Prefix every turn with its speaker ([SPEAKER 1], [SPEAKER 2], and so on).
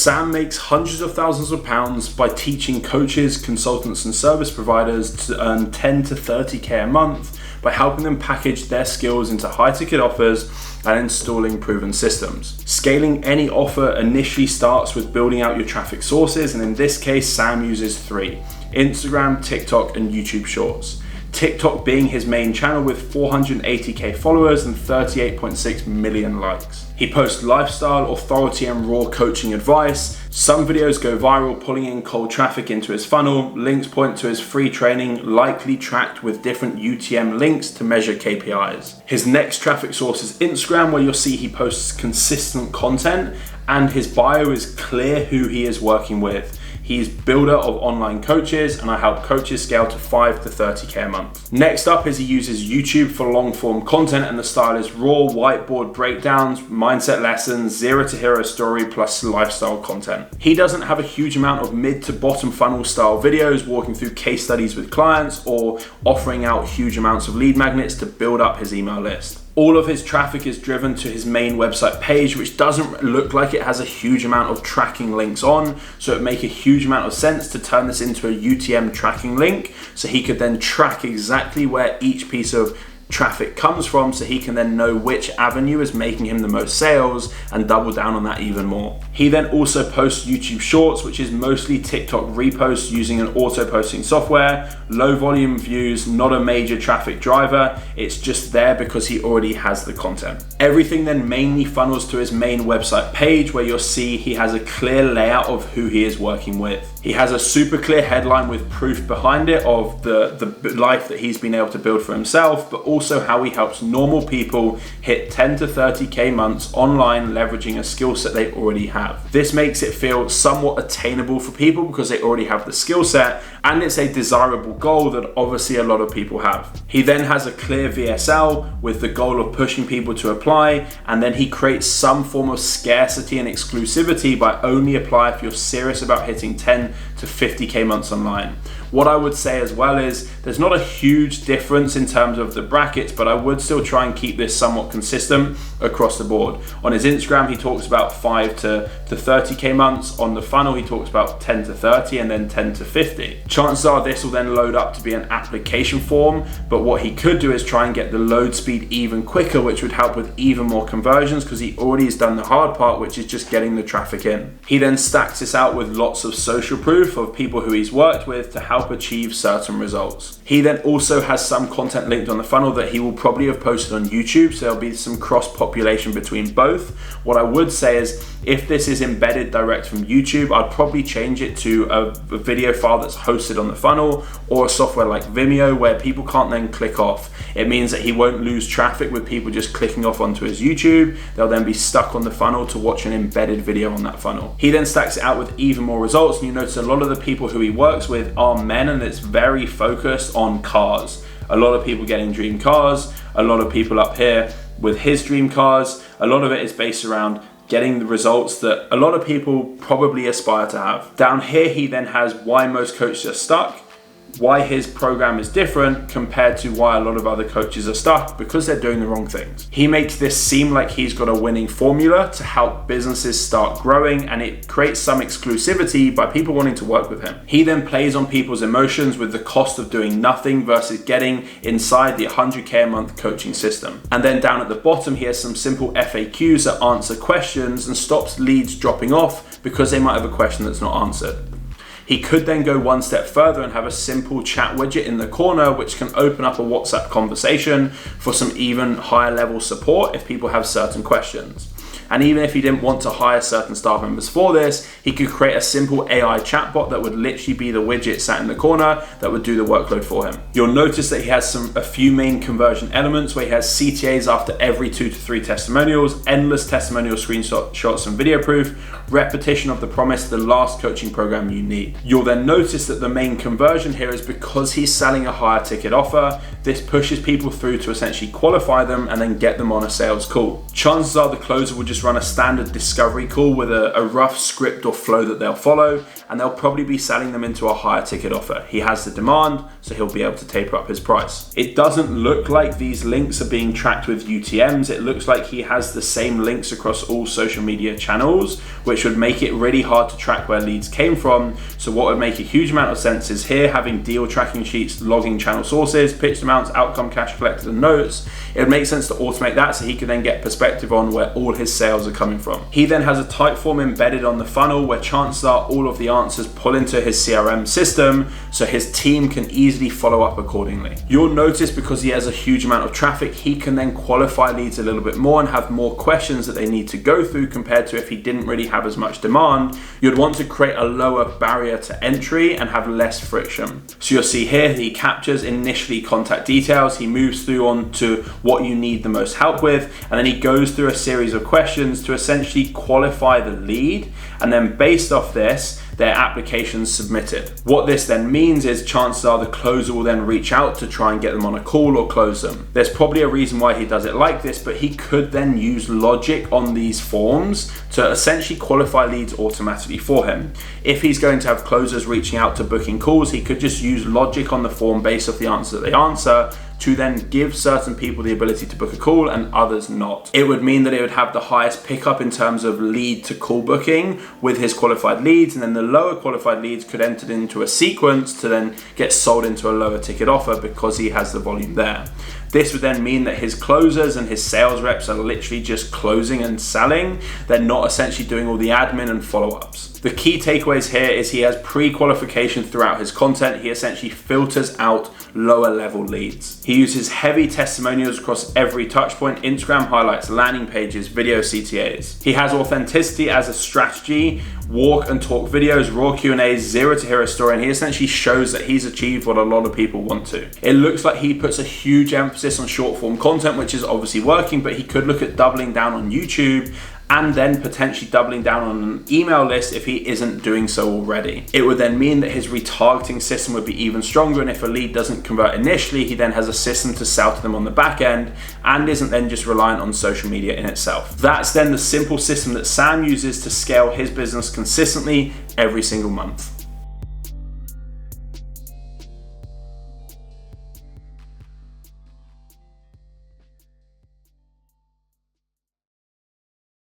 [SPEAKER 1] Sam makes hundreds of thousands of pounds by teaching coaches, consultants, and service providers to earn 10 to 30k a month by helping them package their skills into high-ticket offers and installing proven systems. Scaling any offer initially starts with building out your traffic sources, and in this case, Sam uses 3: Instagram, TikTok, and YouTube Shorts. TikTok being his main channel with 480k followers and 38.6 million likes. He posts lifestyle, authority, and raw coaching advice. Some videos go viral, pulling in cold traffic into his funnel. Links point to his free training, likely tracked with different UTM links to measure KPIs. His next traffic source is Instagram, where you'll see he posts consistent content, and his bio is clear who he is working with. He's builder of online coaches, and I help coaches scale to 5 to 30k a month. Next up is he uses YouTube for long form content, and the style is raw whiteboard breakdowns, mindset lessons, 0 to hero story plus lifestyle content. He doesn't have a huge amount of mid to bottom funnel style videos walking through case studies with clients or offering out huge amounts of lead magnets to build up his email list. All of his traffic is driven to his main website page, which doesn't look like it has a huge amount of tracking links on, so it makes a huge amount of sense to turn this into a UTM tracking link, so he could then track exactly where each piece of traffic comes from, so he can then know which avenue is making him the most sales and double down on that even more. He then also posts YouTube Shorts, which is mostly TikTok reposts using an auto posting software. Low volume views, not a major traffic driver. It's just there because he already has the content. Everything then mainly funnels to his main website page, where you'll see he has a clear layout of who he is working with. He has a super clear headline with proof behind it of the life that he's been able to build for himself, but also how he helps normal people hit 10 to 30k months online, leveraging a skill set they already have. This makes it feel somewhat attainable for people because they already have the skill set, and it's a desirable goal that obviously a lot of people have. He then has a clear VSL with the goal of pushing people to apply, and then he creates some form of scarcity and exclusivity by only apply if you're serious about hitting 10 to 50k months online. What I would say as well is there's not a huge difference in terms of the brackets, but I would still try and keep this somewhat consistent across the board. On his Instagram, he talks about 5 to 30k months. On the funnel, he talks about 10 to 30 and then 10 to 50. Chances are this will then load up to be an application form, but what he could do is try and get the load speed even quicker, which would help with even more conversions because he already has done the hard part, which is just getting the traffic in. He then stacks this out with lots of social proof of people who he's worked with to help achieve certain results. He then also has some content linked on the funnel that he will probably have posted on YouTube, so there'll be some cross-population between both. What I would say is if this is embedded direct from YouTube, I'd probably change it to a video file that's hosted on the funnel or a software like Vimeo where people can't then click off. It means that he won't lose traffic with people just clicking off onto his YouTube. They'll then be stuck on the funnel to watch an embedded video on that funnel. He then stacks it out with even more results, and you notice a lot of the people who he works with are men, and it's very focused on cars. A lot of people getting dream cars, a lot of people up here with his dream cars. A lot of it is based around getting the results that a lot of people probably aspire to have. Down here, he then has why most coaches are stuck, why his program is different compared to why a lot of other coaches are stuck, because they're doing the wrong things. He makes this seem like he's got a winning formula to help businesses start growing, and it creates some exclusivity by people wanting to work with him. He then plays on people's emotions with the cost of doing nothing versus getting inside the 100k a month coaching system. And then down at the bottom, he has some simple FAQs that answer questions and stops leads dropping off because they might have a question that's not answered. He could then go one step further and have a simple chat widget in the corner, which can open up a WhatsApp conversation for some even higher level support if people have certain questions. And even if he didn't want to hire certain staff members for this, he could create a simple AI chatbot that would literally be the widget sat in the corner that would do the workload for him. You'll notice that he has a few main conversion elements where he has CTAs after every 2 to 3 testimonials, endless testimonial screenshots and video proof, repetition of the promise, the last coaching program you need. You'll then notice that the main conversion here is because he's selling a higher ticket offer. This pushes people through to essentially qualify them and then get them on a sales call. Chances are the closer will just run a standard discovery call with a rough script or flow that they'll follow, and they'll probably be selling them into a higher ticket offer. He has the demand, so he'll be able to taper up his price. It doesn't look like these links are being tracked with UTMs. It looks like he has the same links across all social media channels, which would make it really hard to track where leads came from. So what would make a huge amount of sense is here having deal tracking sheets, logging channel sources, pitched amounts, outcome cash collected, and notes. It would make sense to automate that so he could then get perspective on where all his sales are coming from. He then has a type form embedded on the funnel where chances are all of the answers pull into his CRM system so his team can easily follow up accordingly. You'll notice because he has a huge amount of traffic, he can then qualify leads a little bit more and have more questions that they need to go through compared to if he didn't really have as much demand. You'd want to create a lower barrier to entry and have less friction. So you'll see here he captures initially contact details, he moves through on to what you need the most help with, and then he goes through a series of questions to essentially qualify the lead, and then based off this, their applications submitted. What this then means is chances are the closer will then reach out to try and get them on a call or close them. There's probably a reason why he does it like this, but he could then use logic on these forms to essentially qualify leads automatically for him. If he's going to have closers reaching out to booking calls, he could just use logic on the form based off the answer that they answer to then give certain people the ability to book a call and others not. It would mean that it would have the highest pickup in terms of lead to call booking with his qualified leads, and then the lower qualified leads could enter into a sequence to then get sold into a lower ticket offer because he has the volume there. This would then mean that his closers and his sales reps are literally just closing and selling. They're not essentially doing all the admin and follow-ups. The key takeaways here is he has pre-qualification throughout his content. He essentially filters out lower level leads. He uses heavy testimonials across every touch point, Instagram highlights, landing pages, video CTAs. He has authenticity as a strategy, walk and talk videos, raw Q&As, zero to hero story, and he essentially shows that he's achieved what a lot of people want to. It looks like he puts a huge emphasis on short form content, which is obviously working, but he could look at doubling down on YouTube and then potentially doubling down on an email list if he isn't doing so already. It would then mean that his retargeting system would be even stronger, and if a lead doesn't convert initially, he then has a system to sell to them on the back end and isn't then just reliant on social media in itself. That's then the simple system that Sam uses to scale his business consistently every single month.